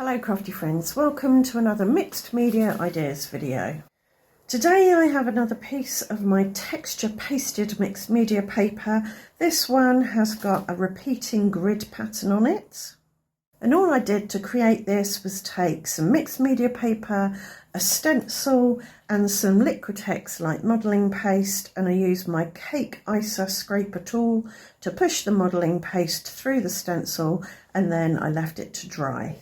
Hello crafty friends, welcome to another mixed media ideas video. Today I have another piece of my texture pasted mixed media paper. This one has got a repeating grid pattern on it. And all I did to create this was take some mixed media paper, a stencil and some Liquitex light modelling paste, and I used my cake icer scraper tool to push the modelling paste through the stencil, and then I left it to dry.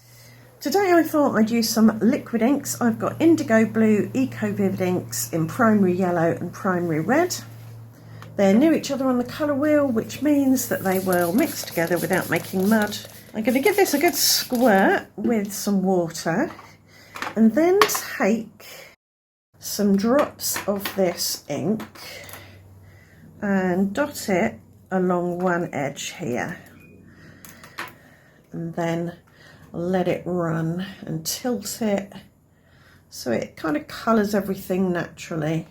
Today I thought I'd use some liquid inks. I've got indigo blue Eco Vivid inks in primary yellow and primary red. They're near each other on the colour wheel, which means that they will mix together without making mud. I'm going to give this a good squirt with some water and then take some drops of this ink and dot it along one edge here, and then let it run and tilt it so it kind of colours everything naturally.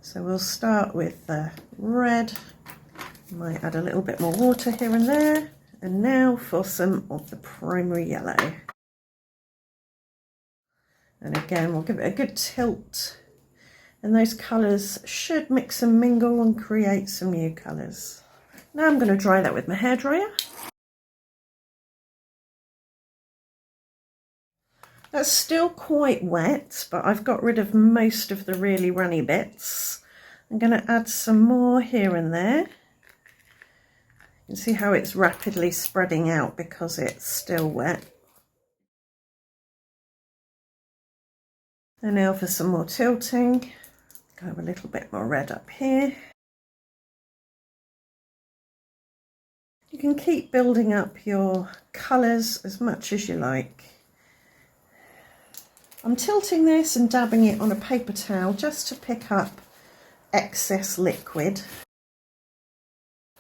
So we'll start with the red, might add a little bit more water here and there, and now for some of the primary yellow. And again we'll give it a good tilt, and those colours should mix and mingle and create some new colours. Now I'm going to dry that with my hairdryer. That's still quite wet, but I've got rid of most of the really runny bits. I'm going to add some more here and there. You can see how it's rapidly spreading out because it's still wet. And now for some more tilting. Go a little bit more red up here. You can keep building up your colours as much as you like. I'm tilting this and dabbing it on a paper towel just to pick up excess liquid.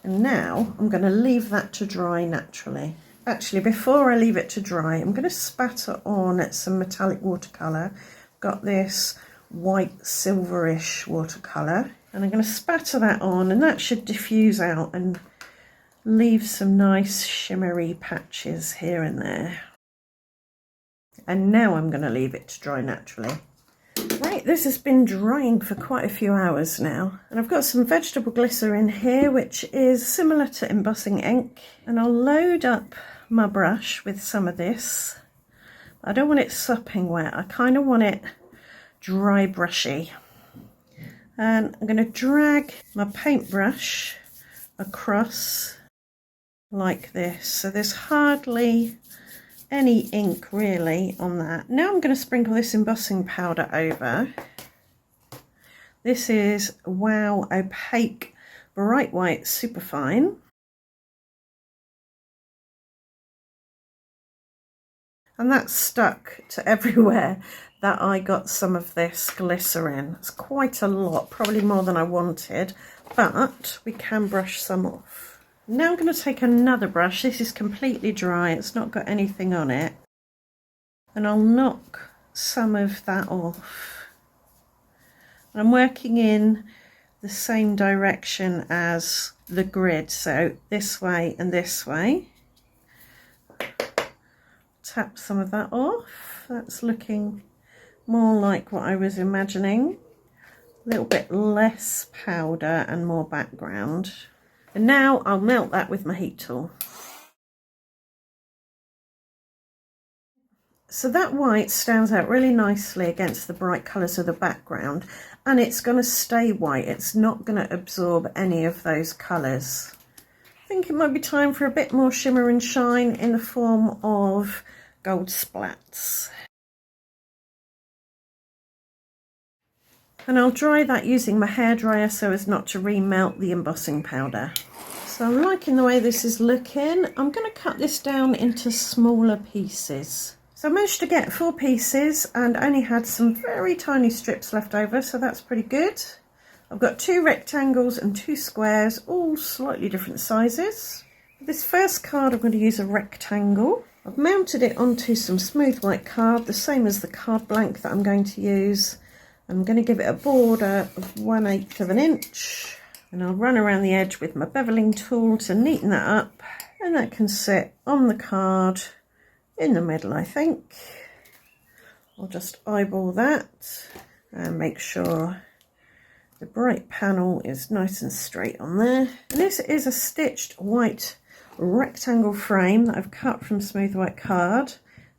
And now I'm going to leave that to dry naturally. Actually, before I leave it to dry, I'm going to spatter on some metallic watercolour. I've got this white silverish watercolour, and I'm going to spatter that on, and that should diffuse out and leave some nice shimmery patches here and there. And now I'm going to leave it to dry naturally. Right, this has been drying for quite a few hours now, and I've got some vegetable glycerin here, which is similar to embossing ink, and I'll load up my brush with some of this. I don't want it sopping wet, I kind of want it dry brushy. And I'm going to drag my paintbrush across like this, so there's hardly any ink really on that. Now I'm going to sprinkle this embossing powder over. This is Wow Opaque Bright White Superfine. And that's stuck to everywhere that I got some of this glycerin. It's quite a lot, probably more than I wanted, but we can brush some off. Now I'm going to take another brush. This is completely dry, it's not got anything on it, and I'll knock some of that off. And I'm working in the same direction as the grid, so this way and this way. Tap some of that off. That's looking more like what I was imagining. A little bit less powder and more background. And now I'll melt that with my heat tool. So that white stands out really nicely against the bright colours of the background, and it's going to stay white. It's not going to absorb any of those colours. I think it might be time for a bit more shimmer and shine in the form of gold splats. And I'll dry that using my hairdryer so as not to remelt the embossing powder. So I'm liking the way this is looking. I'm going to cut this down into smaller pieces. So I managed to get 4 pieces and only had some very tiny strips left over, so that's pretty good. I've got 2 rectangles and 2 squares, all slightly different sizes. For this first card I'm going to use a rectangle. I've mounted it onto some smooth white card, the same as the card blank that I'm going to use. I'm going to give it a border of 1/8 of an inch, and I'll run around the edge with my beveling tool to neaten that up, and that can sit on the card in the middle, I think. I'll just eyeball that and make sure the bright panel is nice and straight on there. And this is a stitched white rectangle frame that I've cut from smooth white card.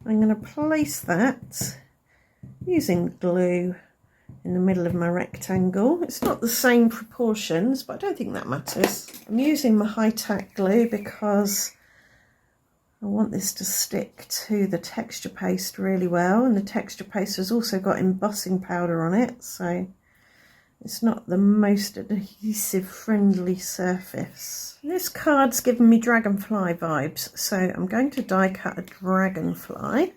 I'm going to place that using glue in the middle of my rectangle. It's not the same proportions, but I don't think that matters. I'm using my high tack glue because I want this to stick to the texture paste really well, and the texture paste has also got embossing powder on it, so it's not the most adhesive friendly surface. This card's given me dragonfly vibes, so I'm going to die cut a dragonfly.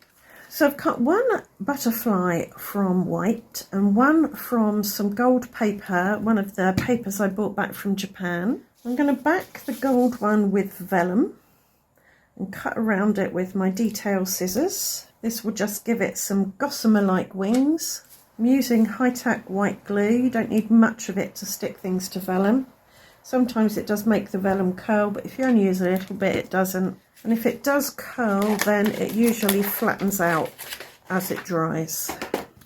So I've cut one butterfly from white and one from some gold paper, one of the papers I bought back from Japan. I'm going to back the gold one with vellum and cut around it with my detail scissors. This will just give it some gossamer-like wings. I'm using high-tack white glue. You don't need much of it to stick things to vellum. Sometimes it does make the vellum curl, but if you only use a little bit, it doesn't. And if it does curl, then it usually flattens out as it dries.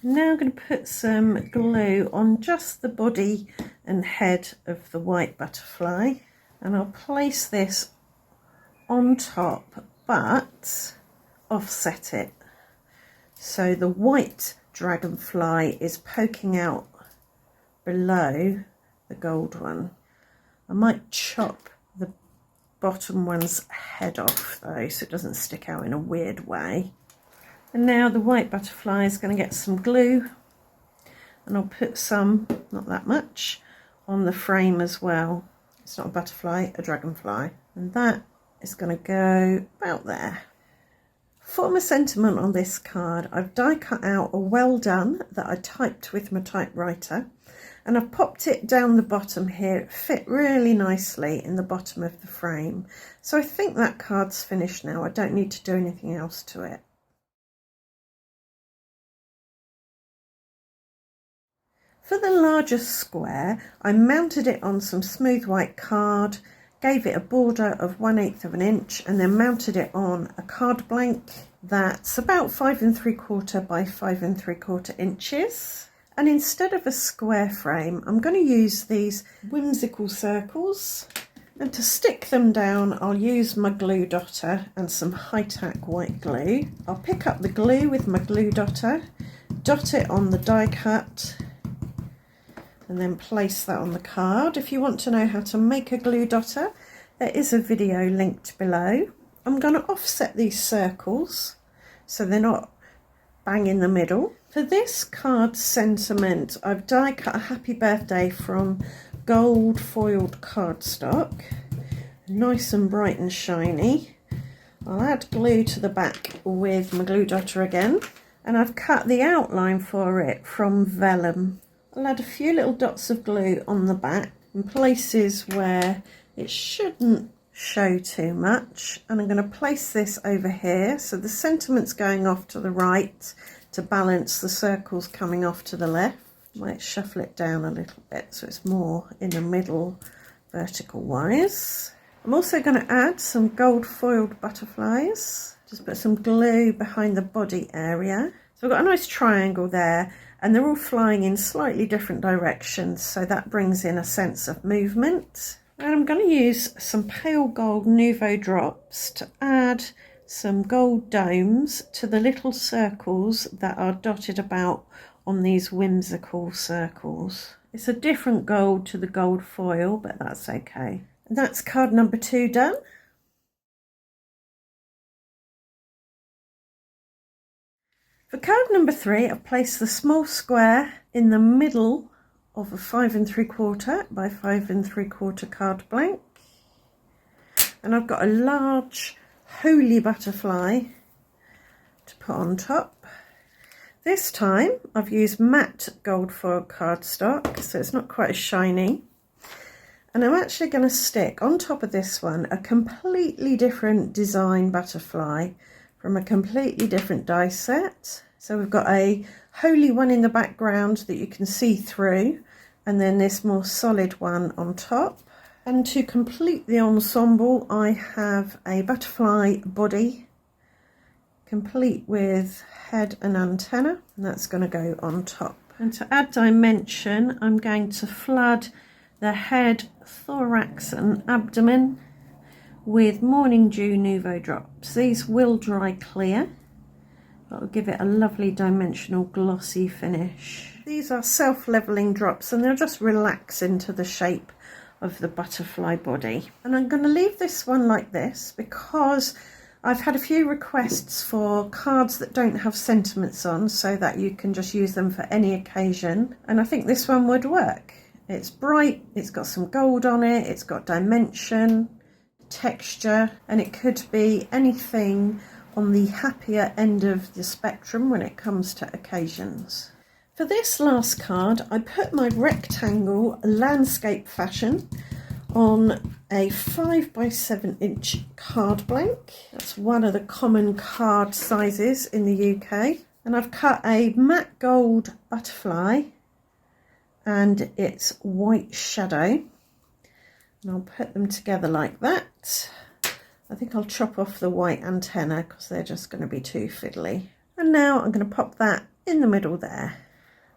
Now I'm going to put some glue on just the body and head of the white butterfly, and I'll place this on top but offset it so the white dragonfly is poking out below the gold one. I might chop the bottom one's head off though, so it doesn't stick out in a weird way. And now the white butterfly is going to get some glue, and I'll put some, not that much, on the frame as well. It's not a butterfly, a dragonfly, and that is going to go about there. For my sentiment on this card, I've die cut out a well done that I typed with my typewriter, and I've popped it down the bottom here. It fit really nicely in the bottom of the frame. So I think that card's finished now. I don't need to do anything else to it. For the largest square, I mounted it on some smooth white card, gave it a border of 1/8 of an inch, and then mounted it on a card blank that's about 5 3/4 by 5 3/4 inches. And instead of a square frame, I'm going to use these whimsical circles, and to stick them down I'll use my glue dotter and some high-tack white glue. I'll pick up the glue with my glue dotter, dot it on the die cut, and then place that on the card. If you want to know how to make a glue dotter, there is a video linked below. I'm going to offset these circles so they're not bang in the middle. For this card sentiment, I've die cut a happy birthday from gold foiled cardstock, nice and bright and shiny. I'll add glue to the back with my glue dotter again, and I've cut the outline for it from vellum. I'll add a few little dots of glue on the back in places where it shouldn't show too much, and I'm going to place this over here so the sentiment's going off to the right to balance the circles coming off to the left. Might shuffle it down a little bit so it's more in the middle vertical wise. I'm also going to add some gold foiled butterflies. Just put some glue behind the body area. So I've got a nice triangle there, and they're all flying in slightly different directions, so that brings in a sense of movement. And I'm going to use some pale gold Nouveau drops to add some gold domes to the little circles that are dotted about on these whimsical circles. It's a different gold to the gold foil, but that's okay. And that's card number 2 done. For card number 3, I've placed the small square in the middle of a 5 3/4 by 5 3/4 card blank. And I've got a large holy butterfly to put on top. This time I've used matte gold foil cardstock, so it's not quite as shiny. And I'm actually going to stick on top of this one a completely different design butterfly from a completely different die set. So we've got a holy one in the background that you can see through, and then this more solid one on top. And to complete the ensemble, I have a butterfly body complete with head and antenna, and that's going to go on top. And to add dimension, I'm going to flood the head, thorax and abdomen with Morning Dew Nouveau drops. These will dry clear, but will give it a lovely dimensional glossy finish. These are self-leveling drops and they'll just relax into the shape of the butterfly body. And I'm going to leave this one like this because I've had a few requests for cards that don't have sentiments on, so that you can just use them for any occasion, and I think this one would work. It's bright, it's got some gold on it, it's got dimension, texture, and it could be anything on the happier end of the spectrum when it comes to occasions. For this last card, I put my rectangle landscape fashion on a 5x7" card blank. That's one of the common card sizes in the UK. And I've cut a matte gold butterfly and its white shadow. And I'll put them together like that. I think I'll chop off the white antenna because they're just going to be too fiddly. And now I'm going to pop that in the middle there.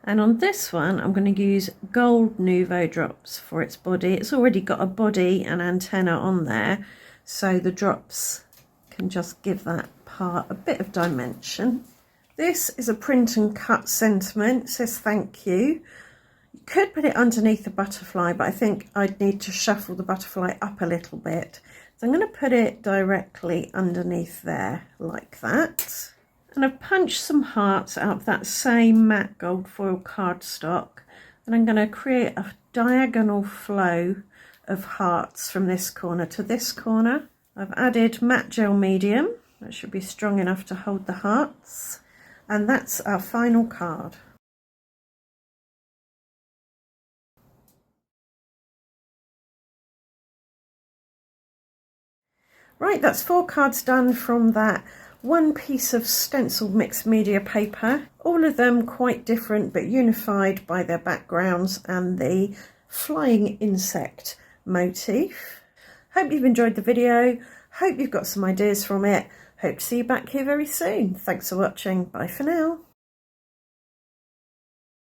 And on this one, I'm going to use gold Nouveau drops for its body. It's already got a body and antenna on there, so the drops can just give that part a bit of dimension. This is a print and cut sentiment. It says thank you. You could put it underneath the butterfly, but I think I'd need to shuffle the butterfly up a little bit. So I'm going to put it directly underneath there like that. And I've punched some hearts out of that same matte gold foil cardstock, and I'm going to create a diagonal flow of hearts from this corner to this corner. I've added matte gel medium, that should be strong enough to hold the hearts, and that's our final card. Right, that's 4 cards done from that one piece of stenciled mixed media paper, all of them quite different but unified by their backgrounds and the flying insect motif. Hope you've enjoyed the video, hope you've got some ideas from it, hope to see you back here very soon. Thanks for watching, bye for now.